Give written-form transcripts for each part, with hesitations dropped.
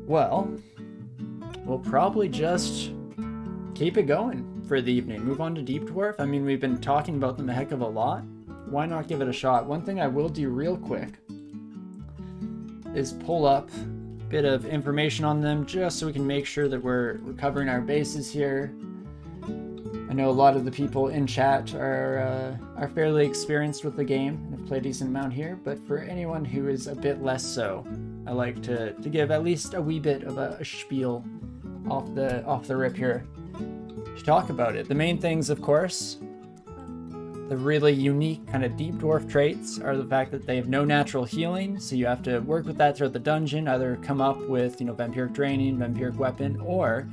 Well, we'll probably just keep it going for the evening. Move on to Deep Dwarf. I mean, we've been talking about them a heck of a lot. Why not give it a shot? One thing I will do real quick is pull up a bit of information on them just so we can make sure that we're covering our bases here. I know a lot of the people in chat are fairly experienced with the game and have played a decent amount here, but for anyone who is a bit less so, I like to give at least a wee bit of a spiel off the rip here to talk about it. The main things, of course, the really unique kind of Deep Dwarf traits are the fact that they have no natural healing, so you have to work with that throughout the dungeon, either come up with, vampiric draining, vampiric weapon, or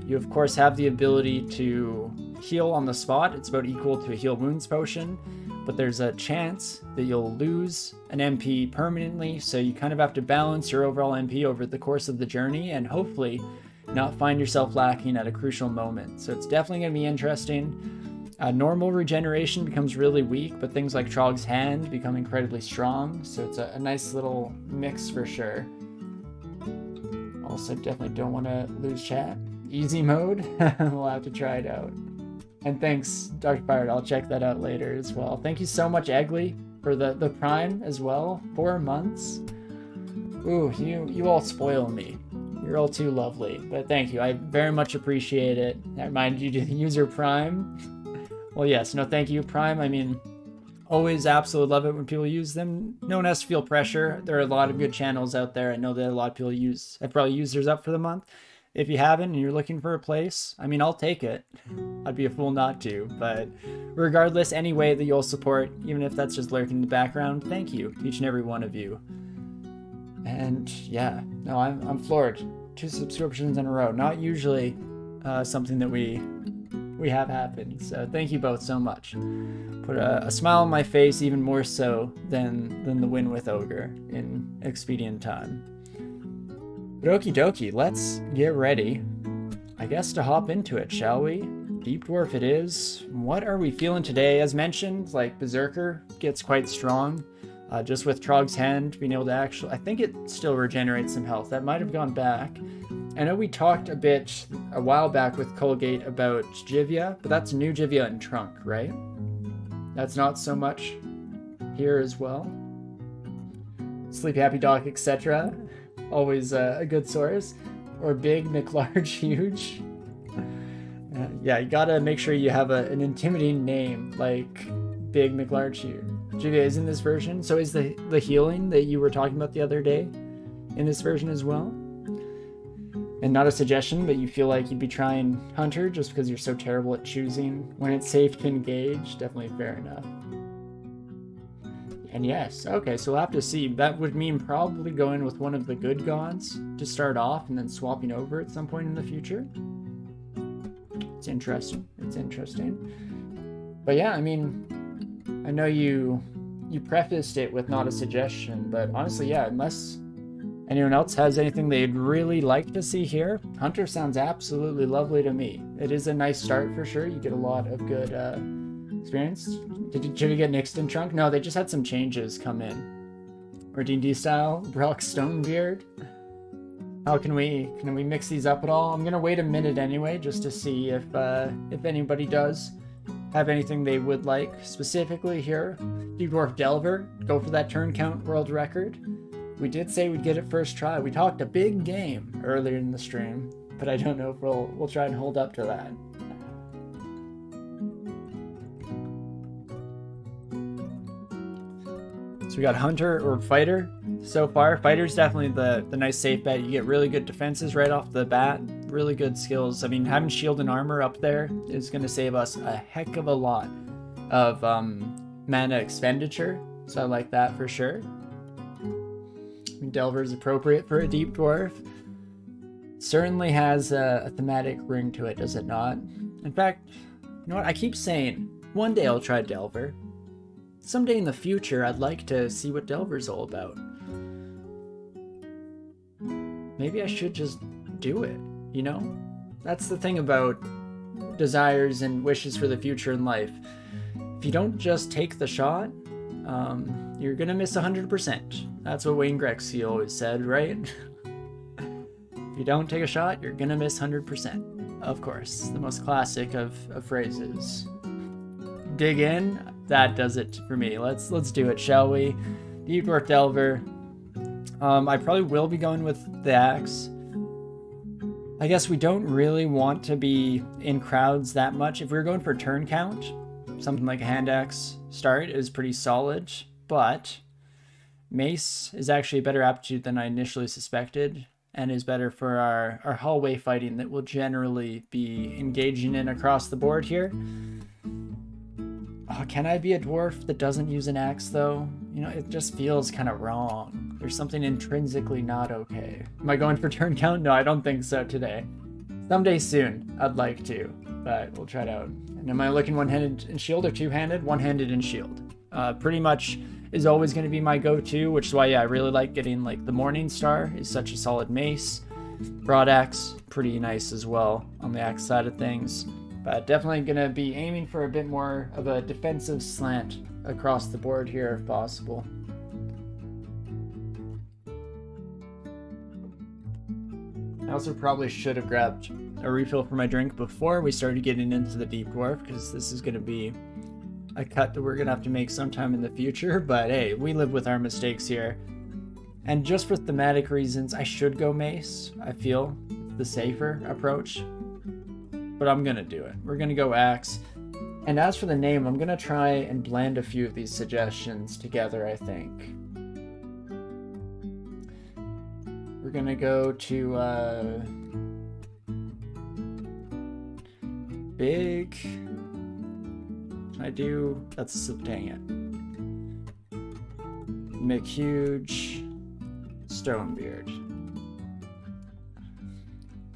you of course have the ability to heal on the spot. It's about equal to a heal wounds potion, but there's a chance that you'll lose an MP permanently, so you kind of have to balance your overall MP over the course of the journey and hopefully not find yourself lacking at a crucial moment. So it's definitely going to be interesting. Normal regeneration becomes really weak, but things like Trog's Hand become incredibly strong, so it's a nice little mix for sure. Also, definitely don't want to lose chat. Easy mode, we'll have to try it out. And thanks, Dark Pirate, I'll check that out later as well. Thank you so much, Eggly, for the Prime as well. 4 months. Ooh, you all spoil me. You're all too lovely, but thank you. I very much appreciate it. I remind you to use your Prime. Well, yes, no, thank you, Prime. I mean, always absolutely love it when people use them. No one has to feel pressure. There are a lot of good channels out there. I know that a lot of people have probably used theirs up for the month. If you haven't and you're looking for a place, I mean, I'll take it. I'd be a fool not to, but regardless, any way that you'll support, even if that's just lurking in the background, thank you, each and every one of you. And yeah, no, I'm floored. 2 subscriptions in a row. Not usually something that we have happen. So thank you both so much. Put a smile on my face even more so than the win with Ogre in expedient time. But okie dokie, let's get ready, I guess, to hop into it, shall we? Deep Dwarf it is. What are we feeling today? As mentioned, like, Berserker gets quite strong. Just with Trog's Hand being able to actually, I think it still regenerates some health. That might have gone back. I know we talked a while back with Colgate about Jivia, but that's new Jivia and Trunk, right? That's not so much here as well. Sleepy Happy Dog, etc. Always a good source. Or Big, McLarge, Huge. Yeah, you gotta make sure you have an intimidating name, like Big, McLarge, Huge. Jivia is in this version, so is the healing that you were talking about the other day in this version as well? And not a suggestion, but you feel like you'd be trying Hunter just because you're so terrible at choosing when it's safe to engage? Definitely fair enough. And yes, okay, so we'll have to see. That would mean probably going with one of the good gods to start off and then swapping over at some point in the future. It's interesting. It's interesting. But yeah, I mean, I know you prefaced it with not a suggestion, but honestly, yeah, unless anyone else has anything they'd really like to see here, Hunter sounds absolutely lovely to me. It is a nice start for sure. You get a lot of good experience. Did we get nixed in Trunk? No, they just had some changes come in. Or D&D style, Brock Stonebeard. How can we mix these up at all? I'm gonna wait a minute anyway, just to see if anybody does have anything they would like specifically here. Deep Dwarf Delver, go for that turn count world record. We did say we'd get it first try. We talked a big game earlier in the stream, but I don't know if we'll try and hold up to that. So we got Hunter or Fighter so far. Fighter's definitely the nice safe bet. You get really good defenses right off the bat, really good skills. I mean, having shield and armor up there is going to save us a heck of a lot of mana expenditure, so I like that for sure. I mean, Delver is appropriate for a Deep Dwarf. Certainly has a thematic ring to it, does it not? In fact, you know what? I keep saying, one day I'll try Delver. Someday in the future, I'd like to see what Delver's all about. Maybe I should just do it, you know? That's the thing about desires and wishes for the future in life. If you don't just take the shot, you're gonna miss 100%. That's what Wayne Gretzky always said, right? you don't take a shot, you're gonna miss 100%. Of course, the most classic of phrases. Dig in, that does it for me. Let's do it, shall we? Deep Dwarf Delver. I probably will be going with the axe. I guess we don't really want to be in crowds that much. If we were going for turn count, something like a hand axe start is pretty solid, but mace is actually a better aptitude than I initially suspected, and is better for our hallway fighting that we'll generally be engaging in across the board here. Oh, can I be a dwarf that doesn't use an axe, though? You know, it just feels kind of wrong. There's something intrinsically not okay. Am I going for turn count? No, I don't think so today. Someday soon, I'd like to, but we'll try it out. And am I looking one-handed in shield or two-handed? One-handed in shield. Pretty much is always going to be my go-to, which is why, yeah, I really like getting, like, the Morning Star is such a solid mace. Broad axe, pretty nice as well on the axe side of things. But definitely going to be aiming for a bit more of a defensive slant across the board here if possible. I also probably should have grabbed a refill for my drink before we started getting into the Deep Dwarf, because this is going to be a cut that we're going to have to make sometime in the future. But hey, we live with our mistakes here. And just for thematic reasons, I should go mace. I feel the safer approach. But I'm going to do it. We're going to go axe. And as for the name, I'm going to try and blend a few of these suggestions together, I think. We're going to go to big. Can I do? That's dang it. McHuge Stonebeard.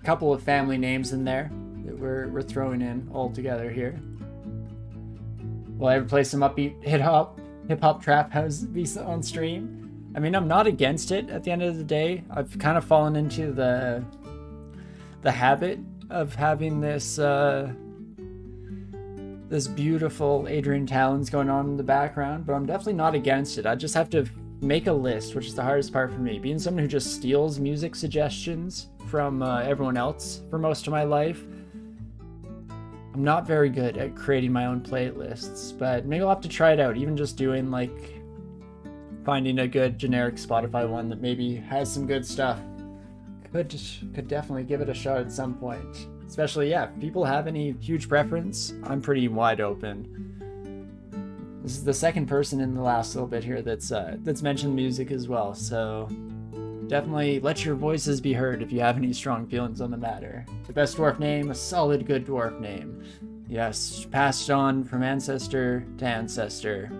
A couple of family names in there that we're throwing in all together here. Will I ever play some upbeat hip-hop trap house beats on stream? I mean, I'm not against it at the end of the day. I've kind of fallen into the habit of having this this beautiful Adrian Talons going on in the background, but I'm definitely not against it. I just have to make a list, which is the hardest part for me. Being someone who just steals music suggestions from everyone else for most of my life, I'm not very good at creating my own playlists, but maybe I'll have to try it out. Even just doing, like, finding a good generic Spotify one that maybe has some good stuff. Could definitely give it a shot at some point. Especially, yeah, if people have any huge preference, I'm pretty wide open. This is the second person in the last little bit here that's mentioned music as well, so definitely let your voices be heard if you have any strong feelings on the matter. The best dwarf name, a solid good dwarf name. Yes, passed on from ancestor to ancestor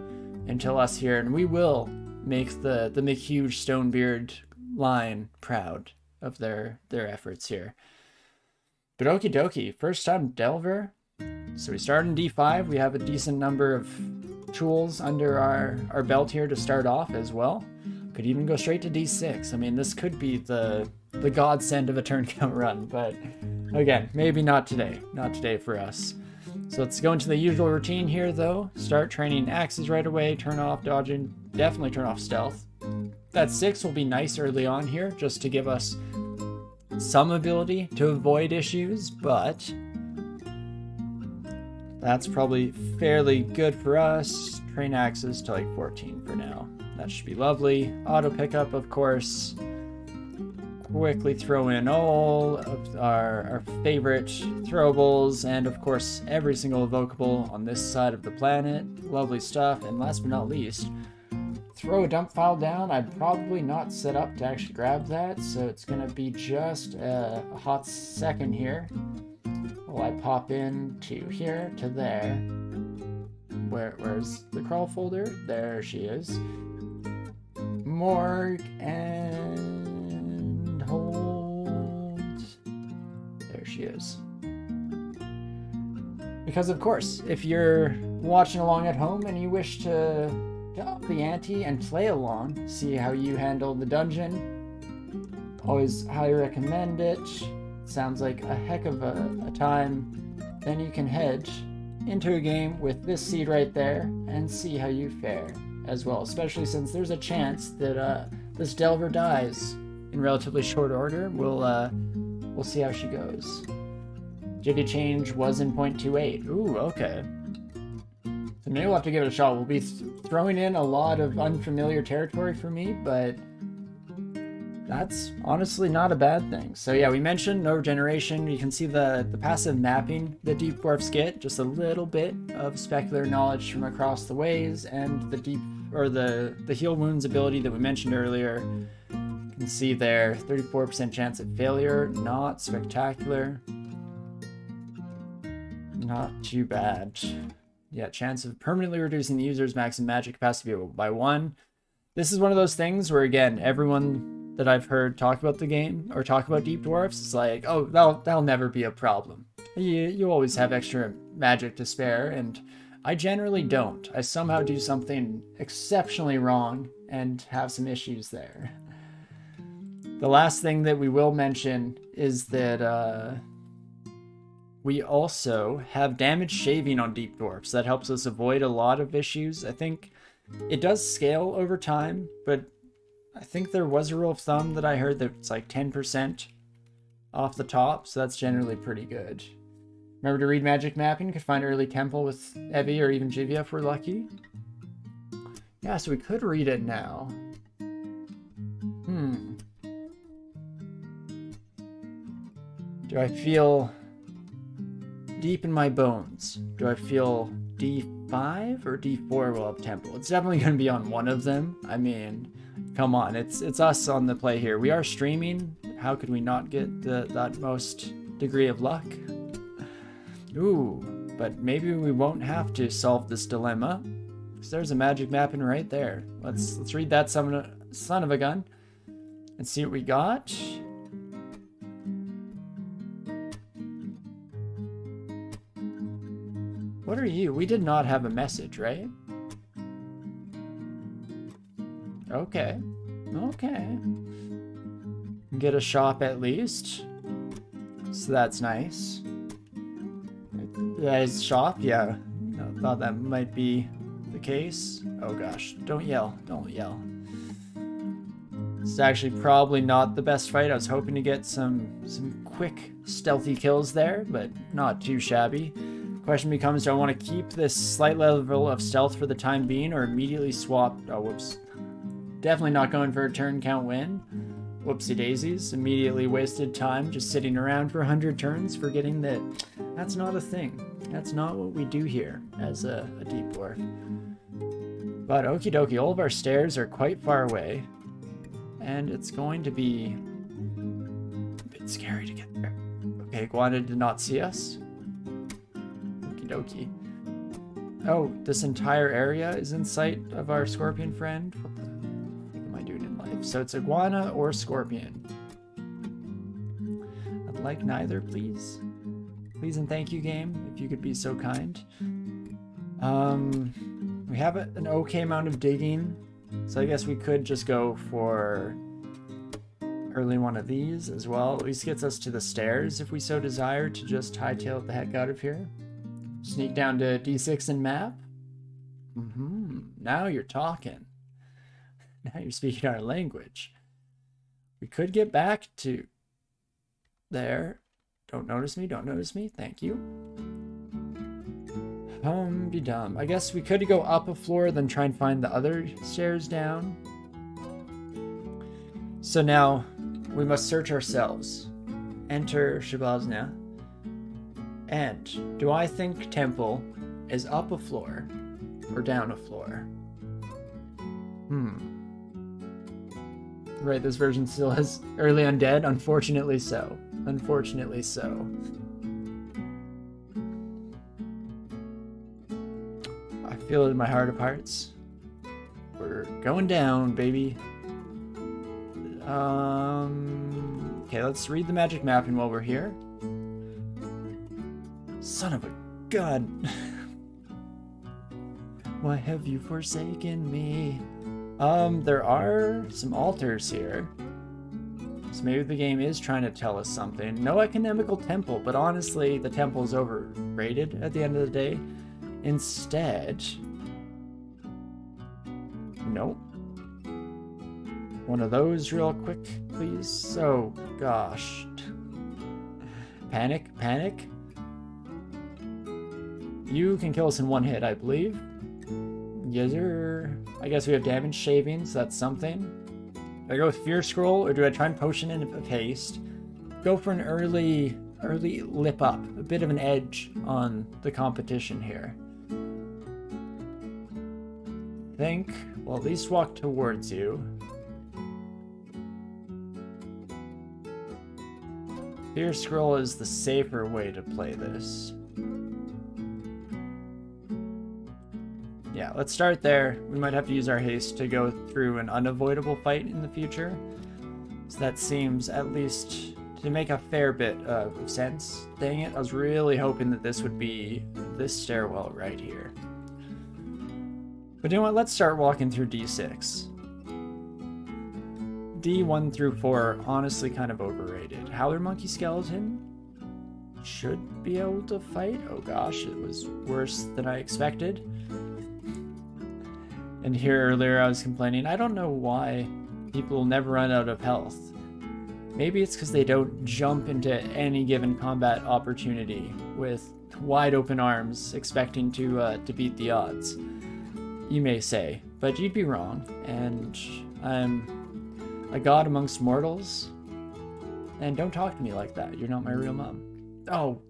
until us here, and we will make the McHuge Stonebeard line proud of their efforts here. But okie dokie, first time Delver. So we start in D5. We have a decent number of tools under our belt here to start off as well. Could even go straight to D6. I mean, this could be the godsend of a turn count run, but again, maybe not today. Not today for us. So let's go into the usual routine here, though. Start training axes right away, turn off dodging, definitely turn off stealth. That 6 will be nice early on here, just to give us some ability to avoid issues, but that's probably fairly good for us. Train axes to like 14 for now. That should be lovely. Auto pickup, of course. Quickly throw in all of our favorite throwables, and of course every single evocable on this side of the planet. Lovely stuff. And last but not least, throw a dump file down. I'm probably not set up to actually grab that, so it's gonna be just a hot second here while I pop in to here to there. Where's the crawl folder? There she is. Morg and hold. There she is. Because of course, if you're watching along at home and you wish to up the ante and play along, see how you handle the dungeon, always highly recommend it. Sounds like a heck of a time. Then you can head into a game with this seed right there and see how you fare as well, especially since there's a chance that this Delver dies in relatively short order. We'll see how she goes. Jivy change was in 0.28. Ooh, okay. So maybe we'll have to give it a shot. We'll be throwing in a lot of unfamiliar territory for me, but that's honestly not a bad thing. So yeah, we mentioned no regeneration. You can see the passive mapping that Deep Dwarfs get, just a little bit of specular knowledge from across the ways, and the heal wounds ability that we mentioned earlier. You can see there, 34% chance of failure, not spectacular. Not too bad. Yeah, chance of permanently reducing the user's maximum magic capacity by 1. This is one of those things where, again, everyone that I've heard talk about the game or talk about Deep Dwarfs is like, oh, that'll never be a problem. You always have extra magic to spare, and I generally don't. I somehow do something exceptionally wrong and have some issues there. The last thing that we will mention is that we also have damage shaving on Deep Dwarfs. That helps us avoid a lot of issues. I think it does scale over time, but I think there was a rule of thumb that I heard that it's like 10% off the top, so that's generally pretty good. Remember to read magic mapping. You could find early temple with Evi or even Jivia if we're lucky. Yeah, so we could read it now. Do I feel deep in my bones? Do I feel D5 or D4 will have temple? It's definitely going to be on one of them. I mean, come on, it's us on the play here. We are streaming. How could we not get the utmost degree of luck? Ooh, but maybe we won't have to solve this dilemma, because there's a magic mapping right there. Let's read that son of a gun and see what we got. What are you? We did not have a message, right? Okay. Okay. Get a shop at least. So that's nice. That is shop? Yeah. I thought that might be the case. Oh gosh. Don't yell. Don't yell. This is actually probably not the best fight. I was hoping to get some quick, stealthy kills there, but not too shabby. Question becomes, do I want to keep this slight level of stealth for the time being or immediately swap? Oh, whoops. Definitely not going for a turn count win. Whoopsie daisies. Immediately wasted time just sitting around for 100 turns, forgetting that that's not a thing. That's not what we do here as a Deep Dwarf. But okie dokie, all of our stairs are quite far away, and it's going to be a bit scary to get there. Okay, Iguana did not see us. Dokie. Oh, this entire area is in sight of our scorpion friend. What the heck am I doing in life? So it's iguana or scorpion. I'd like neither, please. Please and thank you, game, if you could be so kind. We have an okay amount of digging, so I guess we could just go for early one of these as well. At least gets us to the stairs if we so desire to just hightail it the heck out of here. Sneak down to D6 and map. Now you're talking. Now you're speaking our language. We could get back to there. Don't notice me, don't notice me. Thank you. Be dumb. I guess we could go up a floor, then try and find the other stairs down. So now we must search ourselves. Enter Shabazna. And do I think temple is up a floor or down a floor? Right, this version still has early undead. Unfortunately so. Unfortunately so. I feel it in my heart of hearts. We're going down, baby. Okay, let's read the magic mapping while we're here. Son of a gun. Why have you forsaken me? There are some altars here. So maybe the game is trying to tell us something. No economical temple, but honestly, the temple is overrated at the end of the day. Instead... Nope. one of those real quick, please. Oh, gosh. Panic, panic. You can kill us in one hit, I believe. Yes, sir. I guess we have damage shavings. That's something. Do I go with Fear Scroll, or do I try and potion in of haste? Go for an early lip up. A bit of an edge on the competition here. Think. Well, at least walk towards you. Fear Scroll is the safer way to play this. Yeah, let's start there. We might have to use our haste to go through an unavoidable fight in the future. So that seems at least to make a fair bit of sense. Dang it, I was really hoping that this would be this stairwell right here. But you know what, let's start walking through D6. D1 through 4 are honestly kind of overrated. Howler Monkey Skeleton should be able to fight. Oh gosh, it was worse than I expected. And here earlier I was complaining, I don't know why people never run out of health. Maybe it's because they don't jump into any given combat opportunity with wide open arms expecting to beat the odds. You may say, but you'd be wrong, and I'm a god amongst mortals, and don't talk to me like that. You're not my real mom. Oh,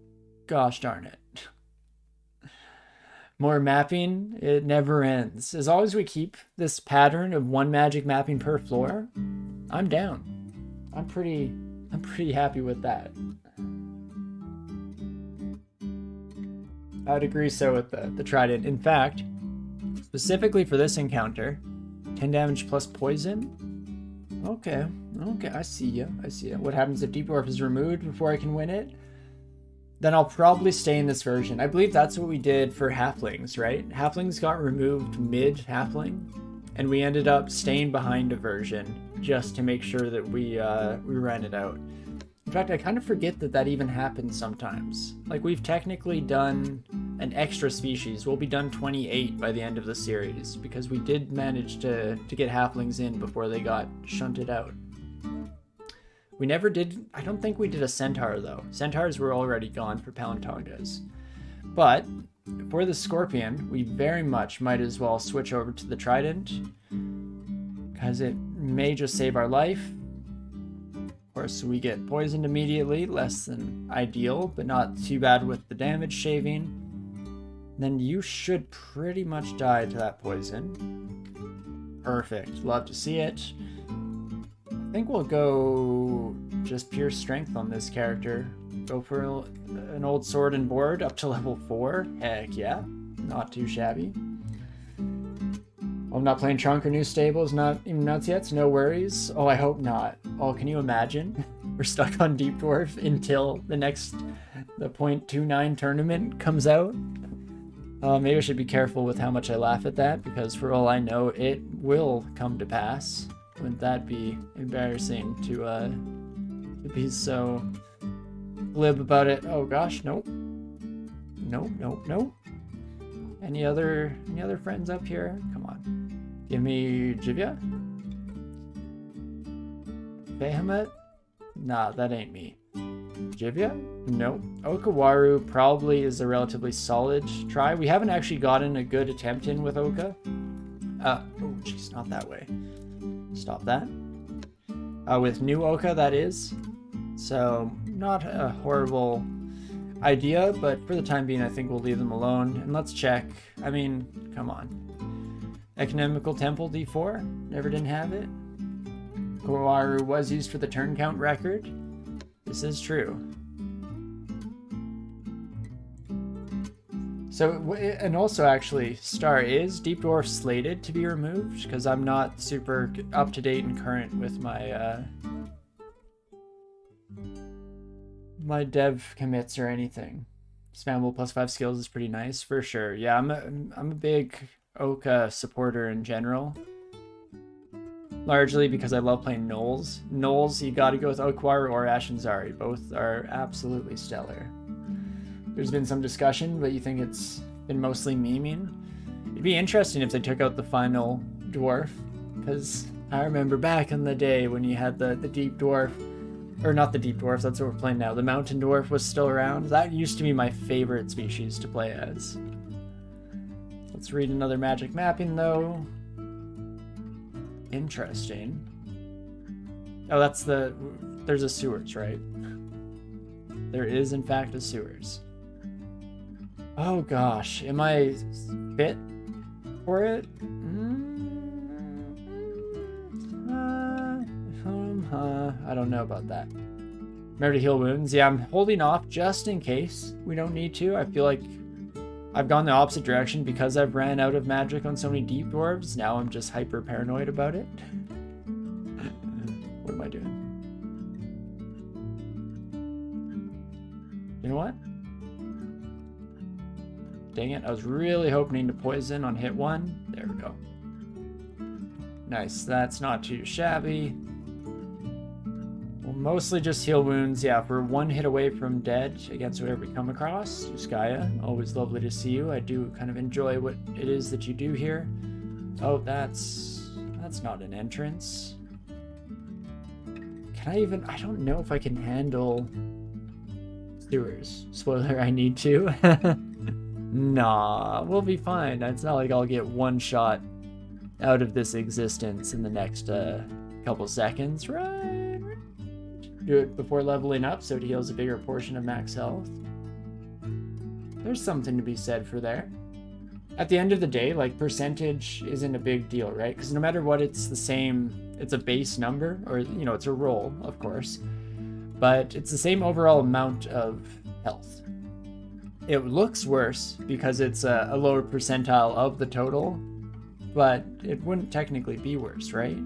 gosh darn it. More mapping, it never ends. As long as we keep this pattern of one magic mapping per floor, I'm down. I'm pretty happy with that. I'd agree so with the trident. In fact, specifically for this encounter, 10 damage plus poison. Okay, I see ya. What happens if Deep Dwarf is removed before I can win it? Then I'll probably stay in this version. I believe that's what we did for Halflings, right? Halflings got removed mid-Halfling, and we ended up staying behind a version just to make sure that we ran it out. In fact, I kind of forget that that even happens sometimes. Like, we've technically done an extra species. We'll be done 28 by the end of the series, because we did manage to get Halflings in before they got shunted out. We never did, I don't think we did a Centaur though. Centaurs were already gone for Palantongas. But for the Scorpion, we very much might as well switch over to the Trident, because it may just save our life. Of course, we get poisoned immediately, less than ideal, but not too bad with the damage shaving. Then you should pretty much die to that poison. Perfect, love to see it. I think we'll go just pure strength on this character. Go for an old sword and board up to level 4. Heck yeah, not too shabby. I'm not playing Trunk or New Stables, not even nuts yet, so no worries. Oh, I hope not. Oh, can you imagine? We're stuck on Deep Dwarf until the 0.29 tournament comes out. Maybe I should be careful with how much I laugh at that, because for all I know, it will come to pass. Wouldn't that be embarrassing to be so glib about it? Oh gosh, nope. Nope. Any other friends up here? Come on. Give me Jivia? Behemoth? Nah, that ain't me. Jivia? Nope. Okawaru probably is a relatively solid try. We haven't actually gotten a good attempt in with Oka. Oh jeez, not that way. Stop that. With new Oka, that is. So, not a horrible idea, but for the time being, I think we'll leave them alone. And let's check. I mean, come on. Economical Temple D4? Never didn't have it. Kawaru was used for the turn count record. This is true. So, and also actually, Star, is Deep Dwarf slated to be removed? Because I'm not super up to date and current with my my dev commits or anything. Spammable +5 skills is pretty nice for sure. Yeah, I'm a big Oka supporter in general. Largely because I love playing Knolls. Knolls, you gotta go with Okwaru or Ashinzari. Both are absolutely stellar. There's been some discussion, but you think it's been mostly memeing? It'd be interesting if they took out the final dwarf, because I remember back in the day when you had the Deep Dwarf, or not the Deep Dwarf, that's what we're playing now. The Mountain Dwarf was still around. That used to be my favorite species to play as. Let's read another magic mapping though. Interesting. Oh, that's there's a sewers, right? There is in fact a sewers. Oh gosh, am I fit for it? I don't know about that. Remember to heal wounds? Yeah, I'm holding off just in case we don't need to. I feel like I've gone the opposite direction because I've ran out of magic on so many deep dwarves. Now I'm just hyper paranoid about it. What am I doing? You know what? Dang it, I was really hoping to poison on hit 1. There we go. Nice, that's not too shabby. We'll mostly just heal wounds. Yeah, if we're 1 hit away from dead against whatever we come across. Yuskaya, always lovely to see you. I do kind of enjoy what it is that you do here. Oh, that's not an entrance. Can I even... I don't know if I can handle sewers. Spoiler, I need to. Nah, we'll be fine. It's not like I'll get one shot out of this existence in the next couple seconds, right? Do it before leveling up so it heals a bigger portion of max health. There's something to be said for there. At the end of the day, like, percentage isn't a big deal, right? Because no matter what, it's the same, it's a base number, or, you know, it's a roll, of course. But it's the same overall amount of health. It looks worse because it's a lower percentile of the total, but it wouldn't technically be worse, right?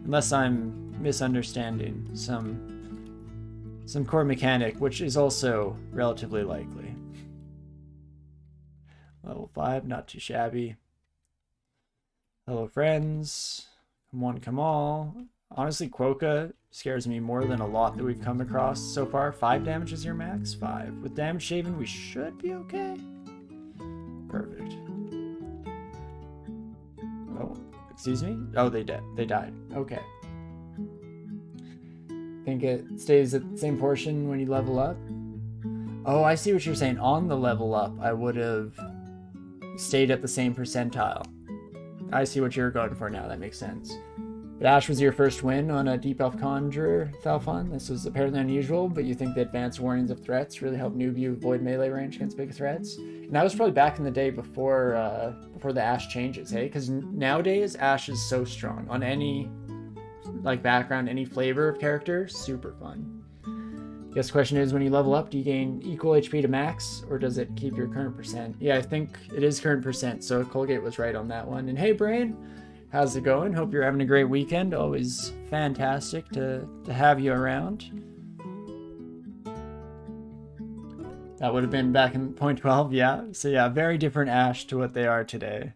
Unless I'm misunderstanding some core mechanic, which is also relatively likely. Level 5, not too shabby. Hello, friends. Come on, come all. Honestly, Quokka scares me more than a lot that we've come across so far. 5 damage is your max? 5. With damage shaven, we should be okay. Perfect. Oh, excuse me? Oh, they died. Okay. Think it stays at the same portion when you level up? Oh, I see what you're saying. On the level up, I would have stayed at the same percentile. I see what you're going for now. That makes sense. But Ash was your first win on a Deep Elf Conjurer, Thalfon. This was apparently unusual, but you think the advanced warnings of threats really help noob you avoid melee range against big threats? And that was probably back in the day before the Ash changes, hey? Because nowadays, Ash is so strong. On any like background, any flavor of character, super fun. Guess the question is, when you level up, do you gain equal HP to max, or does it keep your current percent? Yeah, I think it is current percent, so Colgate was right on that one. And hey, Brain, how's it going? Hope you're having a great weekend. Always fantastic to have you around. That would have been back in 0.12, yeah. So yeah, very different Ash to what they are today.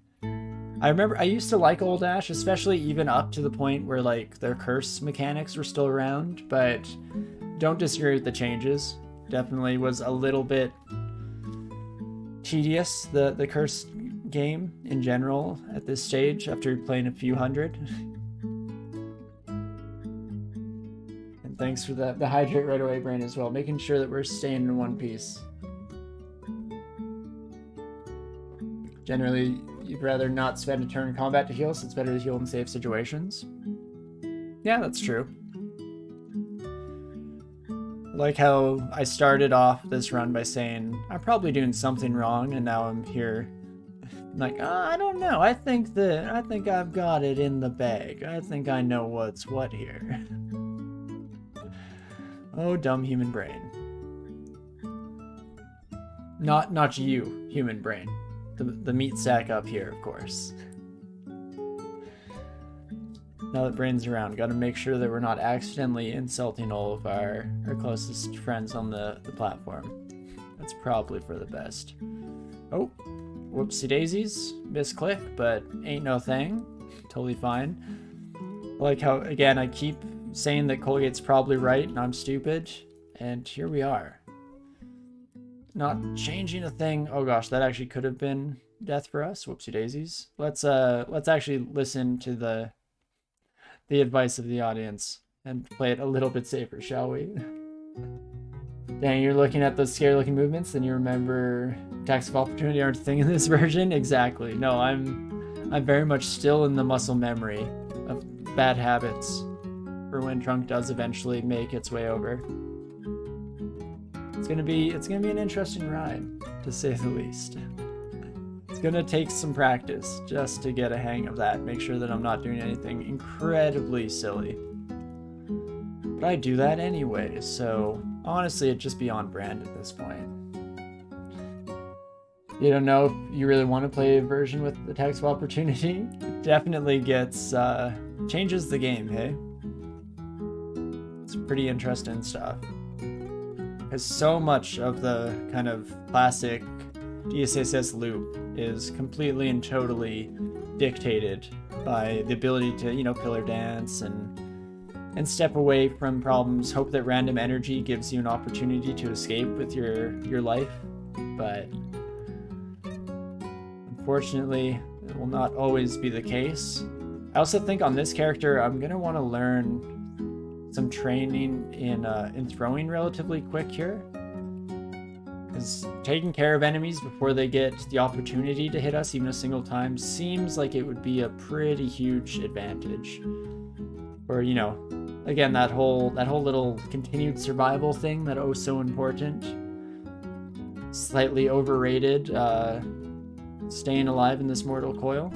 I remember I used to like old Ash, especially even up to the point where like their curse mechanics were still around, but don't disagree with the changes. Definitely was a little bit tedious, the curse game in general at this stage after playing a few hundred. And thanks for the hydrate right away, Brain, as well, making sure that we're staying in one piece. Generally, you'd rather not spend a turn in combat to heal, so it's better to heal in safe situations. Yeah, that's true. Like how I started off this run by saying, I'm probably doing something wrong, and now I'm here. I'm like, I don't know. I think I've got it in the bag. I think I know what's what here. Oh, dumb human brain. Not you, human brain. The meat sack up here, of course. Now that Brain's around, gotta make sure that we're not accidentally insulting all of our closest friends on the platform. That's probably for the best. Oh, whoopsie daisies. Misclick, but ain't no thing. Totally fine. I like how, again, I keep saying that Colgate's probably right and I'm stupid, and here we are. Not changing a thing. Oh gosh, that actually could have been death for us. Whoopsie daisies. Let's actually listen to the the advice of the audience and play it a little bit safer, shall we? Dang, you're looking at those scary looking movements and you remember attacks of opportunity aren't a thing in this version? Exactly. No, I'm very much still in the muscle memory of bad habits for when Trunk does eventually make its way over. It's gonna be an interesting ride, to say the least. It's gonna take some practice just to get a hang of that, make sure that I'm not doing anything incredibly silly. But I do that anyway, so honestly it'd just be on brand at this point. You don't know if you really want to play a version with the attacks of opportunity? It definitely gets, changes the game, hey? It's pretty interesting stuff. Because so much of the kind of classic DCSS loop is completely and totally dictated by the ability to, you know, pillar dance and step away from problems, hope that random energy gives you an opportunity to escape with your life. But unfortunately, it will not always be the case. I also think on this character, I'm gonna want to learn some training in throwing relatively quick here, because taking care of enemies before they get the opportunity to hit us even a single time seems like it would be a pretty huge advantage. Or, you know, again, that whole little continued survival thing that oh so important, slightly overrated, staying alive in this mortal coil.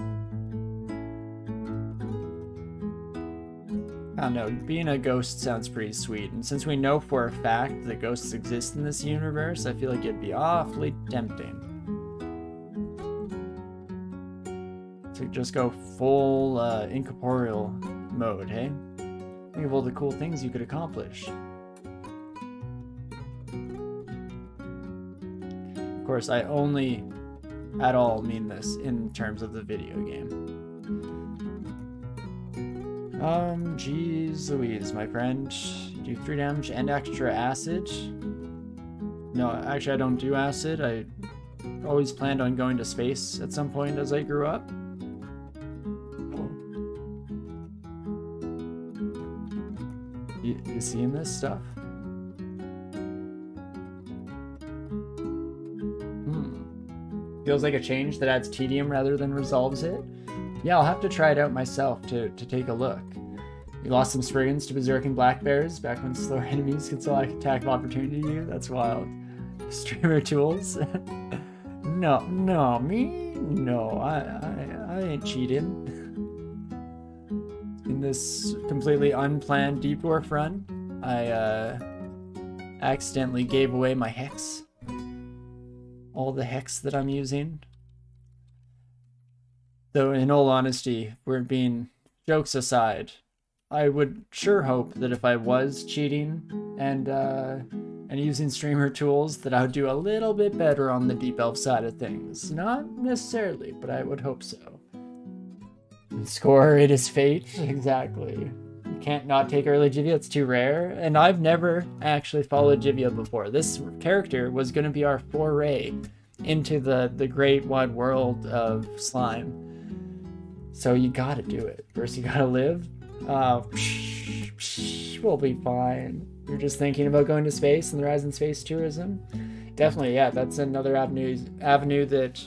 I don't know, being a ghost sounds pretty sweet, and since we know for a fact that ghosts exist in this universe, I feel like it'd be awfully tempting to just go full incorporeal mode, hey? Think of all the cool things you could accomplish. Of course, I only at all mean this in terms of the video game. Geez Louise, my friend. Do 3 damage and extra acid? No, actually I don't do acid. I always planned on going to space at some point as I grew up. You seeing this stuff? Feels like a change that adds tedium rather than resolves it. Yeah, I'll have to try it out myself to take a look. You lost some Spriggans to Berserking Black Bears back when slower enemies could still attack of opportunity to you? That's wild. Streamer tools? No, I ain't cheating. In this completely unplanned Deep Dwarf run, I accidentally gave away my hex. All the hex that I'm using. Though in all honesty, we're being jokes aside, I would sure hope that if I was cheating and using streamer tools, that I would do a little bit better on the Deep Elf side of things. Not necessarily, but I would hope so. Score, it is fate. Exactly. You can't not take early Jivia, it's too rare. And I've never actually followed Jivia before. This character was going to be our foray into the great wide world of slime. So you gotta do it. First you gotta live. We'll be fine. You're just thinking about going to space and the rise in space tourism? Definitely, yeah, that's another avenue that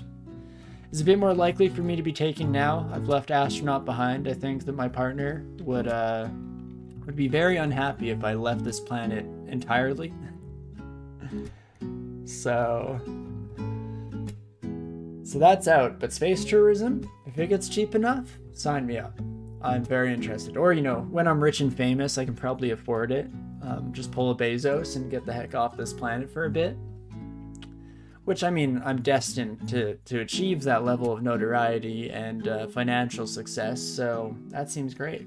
is a bit more likely for me to be taking now. I've left astronaut behind. I think that my partner would be very unhappy if I left this planet entirely. So that's out. But space tourism, if it gets cheap enough, sign me up. I'm very interested. Or, you know, when I'm rich and famous, I can probably afford it. Just pull a Bezos and get the heck off this planet for a bit. Which, I mean, I'm destined to achieve that level of notoriety and financial success, so that seems great.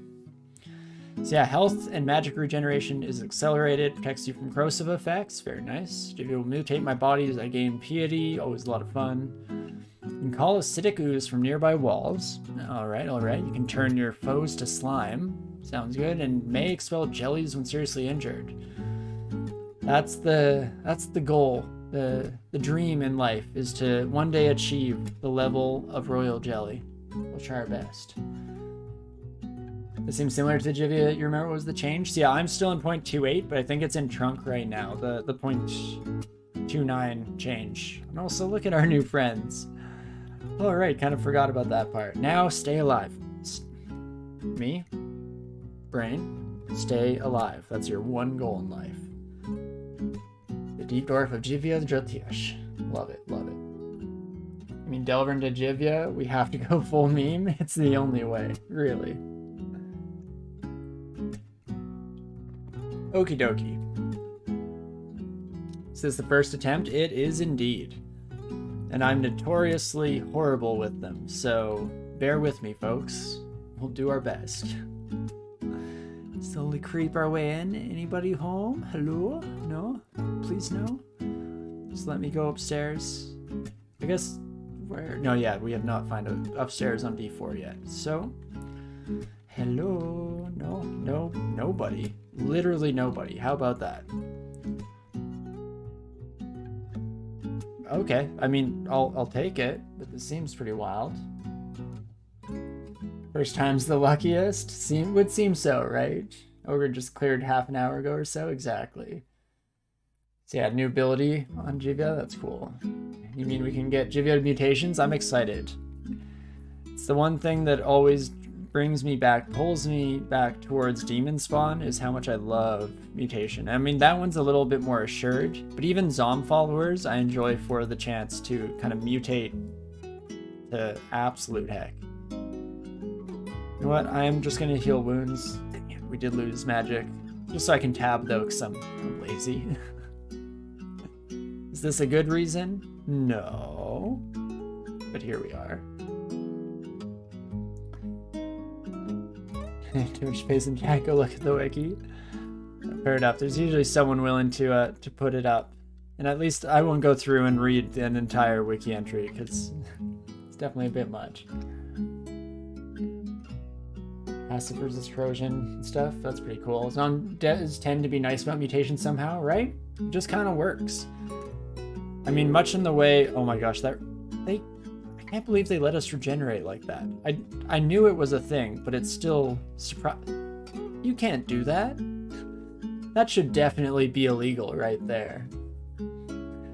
So yeah, health and magic regeneration is accelerated, protects you from corrosive effects, very nice. If you will mutate my body as I gain piety, always a lot of fun. You can call acidic ooze from nearby walls. Alright. You can turn your foes to slime. Sounds good. And may expel jellies when seriously injured. That's the goal. The dream in life is to one day achieve the level of royal jelly. We'll try our best. It seems similar to Jivia. You remember what was the change? So yeah, I'm still in 0.28, but I think it's in trunk right now. The 0.29 change. And also look at our new friends. All right, kind of forgot about that part. Now stay alive. Me, brain, stay alive. That's your one goal in life. The Deep Dwarf of Jivia Drotish. Love it, love it. I mean, delve into Jivia, we have to go full meme. It's the only way, really. Okie dokie. Is this the first attempt? It is indeed. And I'm notoriously horrible with them, so bear with me, folks. We'll do our best. Slowly creep our way in. Anybody home? Hello? No? Please no? Just let me go upstairs. I guess, where? No, yeah, we have not found upstairs on D4 yet. So, hello? No, no, nobody. Literally nobody. How about that? Okay, I mean, I'll take it, but this seems pretty wild. First time's the luckiest? Would seem so, right? Ogre just cleared half an hour ago or so, exactly. So yeah, new ability on Jivia, that's cool. You mean we can get Jivia mutations? I'm excited. It's the one thing that always brings me back, pulls me back towards Demon Spawn, is how much I love mutation. I mean, that one's a little bit more assured, but even Zom followers I enjoy for the chance to kind of mutate to absolute heck. You know what, I'm just gonna heal wounds. Dang it, we did lose magic. Just so I can tab though, because I'm lazy. Is this a good reason? No. But here we are. Too much space in chat, go look at the wiki. Fair enough, there's usually someone willing to put it up. And at least I won't go through and read an entire wiki entry, because it's definitely a bit much. Passive versus corrosion and stuff, that's pretty cool. Zombies tend to be nice about mutation somehow, right? It just kind of works. I mean, much in the way, oh my gosh, I can't believe they let us regenerate like that. I knew it was a thing, but it's still you can't do that. That should definitely be illegal right there.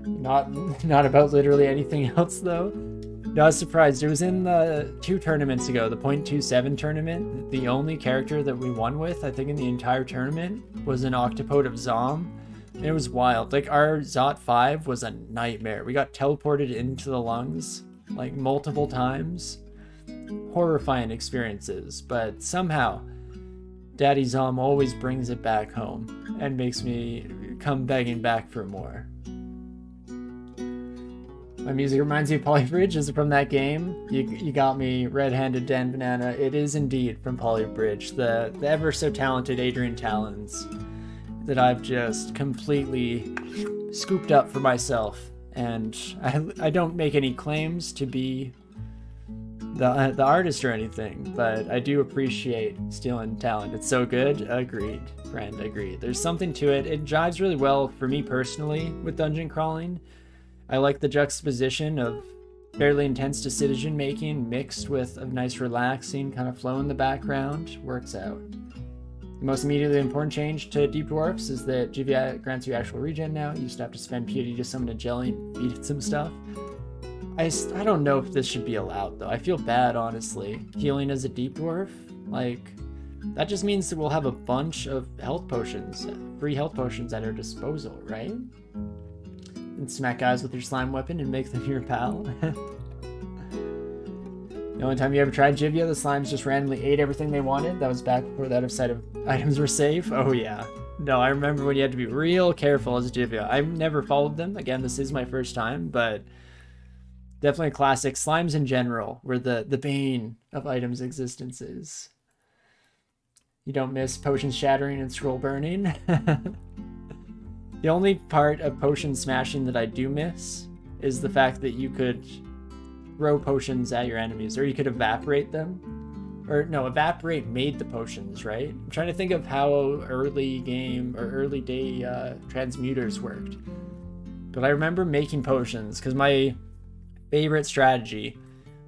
Not about literally anything else though. No, I was surprised. It was in the 2 tournaments ago, the 0.27 tournament. The only character that we won with, I think in the entire tournament, was an Octopode of Zom. And it was wild. Like, our Zot 5 was a nightmare. We got teleported into the lungs, like, multiple times. Horrifying experiences. But somehow, Daddy Zom always brings it back home and makes me come begging back for more. My music reminds you of Polybridge. Is it from that game? You got me red-handed, Dan Banana. It is indeed from Polybridge, the ever so talented Adrian Talons that I've just completely scooped up for myself. And I don't make any claims to be the artist or anything, but I do appreciate stealing talent. It's so good. Agreed, friend, agreed. There's something to it. It jives really well for me personally with dungeon crawling. I like the juxtaposition of fairly intense decision making mixed with a nice relaxing kind of flow in the background. Works out. The most immediately important change to Deep Dwarfs is that Jivia grants you actual regen now. You used to have to spend piety to summon a jelly and feed it some stuff. I don't know if this should be allowed though. I feel bad, honestly. Healing as a Deep Dwarf, like, that just means that we'll have a bunch of health potions, free health potions at our disposal, right? And smack guys with your slime weapon and make them your pal. The only time you ever tried Jivia, the slimes just randomly ate everything they wanted. That was back before the out of sight of items were safe. Oh yeah. No, I remember when you had to be real careful as Jivia. I've never followed them. Again, this is my first time, but definitely a classic. Slimes in general were the bane of items' existences. You don't miss potions shattering and scroll burning. The only part of potion smashing that I do miss is the fact that you could throw potions at your enemies, or you could evaporate them. Or no, evaporate made the potions, right? I'm trying to think of how early game or early day transmuters worked. But I remember making potions because my favorite strategy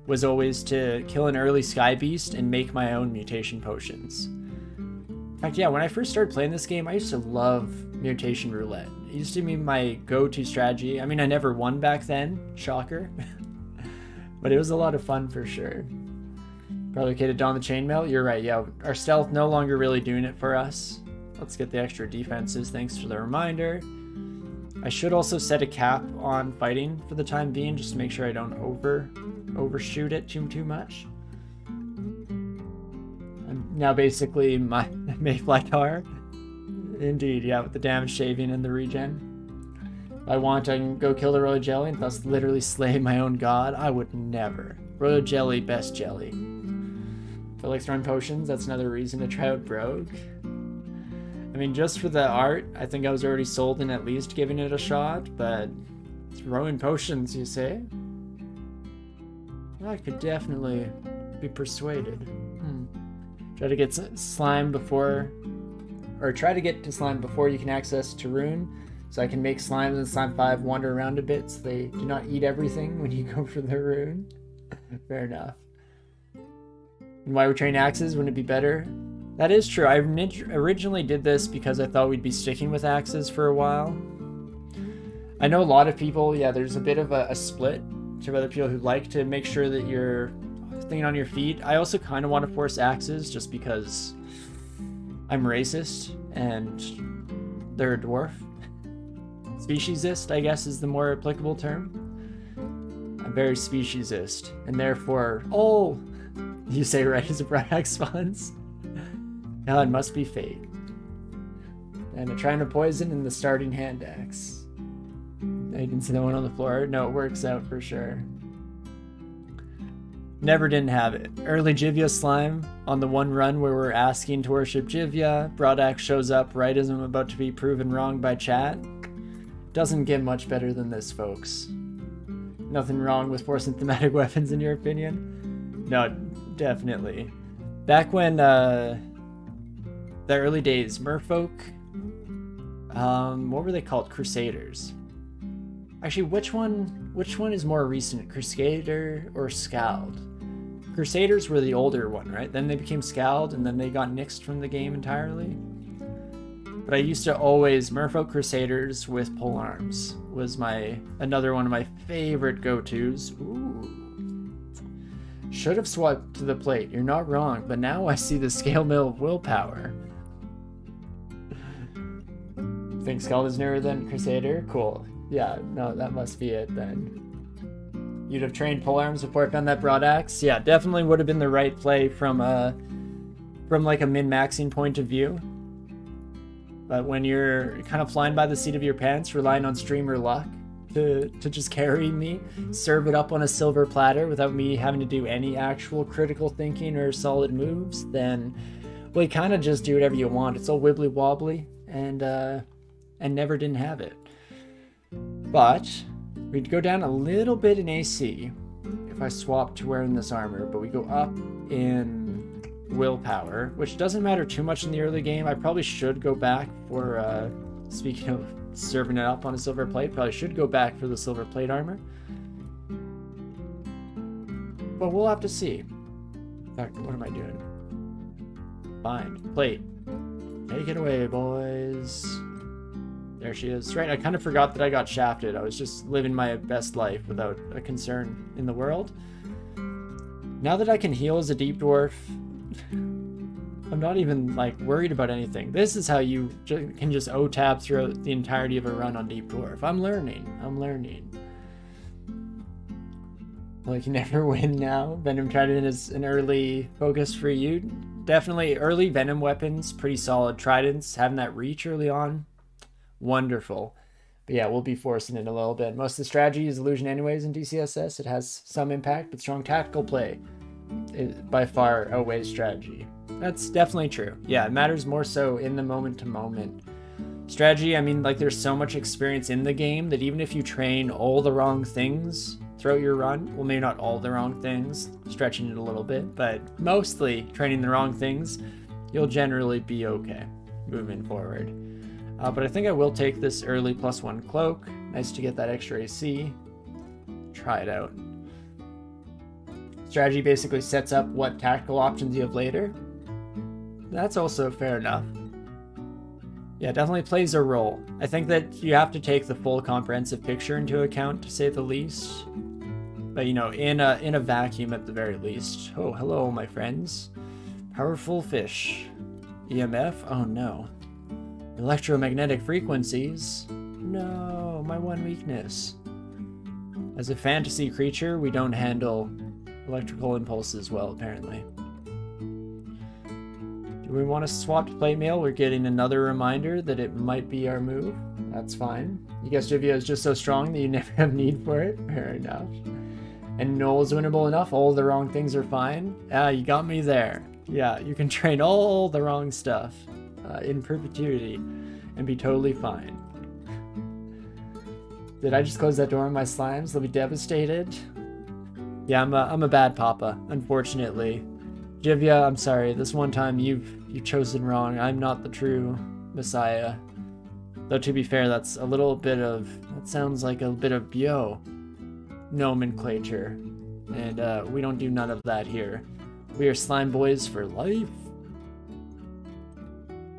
was always to kill an early Sky Beast and make my own mutation potions. In fact, yeah, when I first started playing this game, I used to love mutation roulette. It used to be my go-to strategy. I mean, I never won back then, shocker. But it was a lot of fun for sure. Probably okay to don the chainmail. You're right, yeah. Our stealth no longer really doing it for us. Let's get the extra defenses, thanks for the reminder. I should also set a cap on fighting for the time being, just to make sure I don't overshoot it too much. I'm now basically my Mayfly Tar. Indeed, yeah, with the damage shaving and the regen. If I want, I can go kill the Royal Jelly and thus literally slay my own god. I would never. Royal Jelly, best jelly. Feel like throwing potions, that's another reason to try out Brogue. I mean, just for the art, I think I was already sold in at least giving it a shot, but throwing potions, you say? I could definitely be persuaded. Try to get slime before, or try to get to slime before you can access Tarun, so I can make slimes in Slime 5 wander around a bit so they do not eat everything when you go for the rune. Fair enough. And why we train axes, wouldn't it be better? That is true. I originally did this because I thought we'd be sticking with axes for a while. I know a lot of people, yeah, there's a bit of a split to other people who like to make sure that you're thinking on your feet. I also kind of want to force axes just because I'm racist and they're a dwarf. Speciesist, I guess, is the more applicable term. I'm very speciesist, and therefore, oh, you say right as a Bryax spawns. Now it must be fate. And a Trine of Poison in the starting hand axe. You can see the one on the floor. No, it works out for sure. Never didn't have it. Early Jivia slime on the one run where we're asking to worship Jivia. Broadaxe shows up right as I'm about to be proven wrong by chat. Doesn't get much better than this, folks. Nothing wrong with forcing thematic weapons in your opinion? No, definitely. Back when, the early days, merfolk, what were they called? Crusaders. Actually, which one is more recent, Crusader or Scald? Crusaders were the older one, right? Then they became Scald, and then they got nixed from the game entirely. But I used to always, Merfolk Crusaders with polearms was another one of my favorite go-tos. Ooh. Should have swapped to the plate, you're not wrong, but now I see the scale mill of willpower. Think Scald is newer than Crusader? Cool. Yeah, no, that must be it then. You'd have trained polearms before I found that Broadaxe? Yeah, definitely would have been the right play from like a min-maxing point of view. But when you're kind of flying by the seat of your pants, relying on streamer luck to just carry me, serve it up on a silver platter without me having to do any actual critical thinking or solid moves, then, well, you kind of just do whatever you want. It's all wibbly wobbly, and never didn't have it. But we'd go down a little bit in AC if I swapped to wearing this armor, but we go up in willpower, which doesn't matter too much in the early game. I probably should go back for, speaking of serving it up on a silver plate, probably should go back for the silver plate armor. But we'll have to see. In fact, what am I doing? Find. Plate. Take it away, boys. There she is. Right, I kind of forgot that I got shafted. I was just living my best life without a concern in the world. Now that I can heal as a Deep Dwarf, I'm not even, like, worried about anything. This is how you can just O-tab throughout the entirety of a run on Deep Dwarf. I'm learning. Like, you never win now. Venom Trident is an early focus for you. Definitely early Venom weapons, pretty solid. Tridents, having that reach early on, wonderful. But yeah, we'll be forcing it a little bit. Most of the strategy is illusion anyways in DCSS. It has some impact, but strong tactical play by far outweighs strategy. That's definitely true. Yeah, it matters more so in the moment to moment. Strategy, I mean, like, there's so much experience in the game that even if you train all the wrong things throughout your run, well, maybe not all the wrong things, stretching it a little bit, but mostly training the wrong things, you'll generally be okay moving forward. But I think I will take this early +1 cloak. Nice to get that extra AC. Try it out. strategy basically sets up what tactical options you have later. That's also fair enough. Yeah, definitely plays a role. I think that you have to take the full comprehensive picture into account, to say the least. But, you know, in a vacuum at the very least. Oh, hello, my friends. Powerful fish. EMF? Oh, no. Electromagnetic frequencies? No, my one weakness. As a fantasy creature, we don't handle electrical impulses well, apparently. Do we want to swap to plate mail? We're getting another reminder that it might be our move. That's fine. You guess Jivia is just so strong that you never have need for it? Fair enough. And Noel's winnable enough? All the wrong things are fine? Ah, you got me there. Yeah, you can train all the wrong stuff in perpetuity and be totally fine. Did I just close that door on my slimes? They'll be devastated. Yeah, I'm a bad papa, unfortunately. Jivia, I'm sorry. This one time you've chosen wrong. I'm not the true messiah. Though to be fair, that's a little bit of, that sounds like a bit of bio nomenclature. And we don't do none of that here. We are slime boys for life.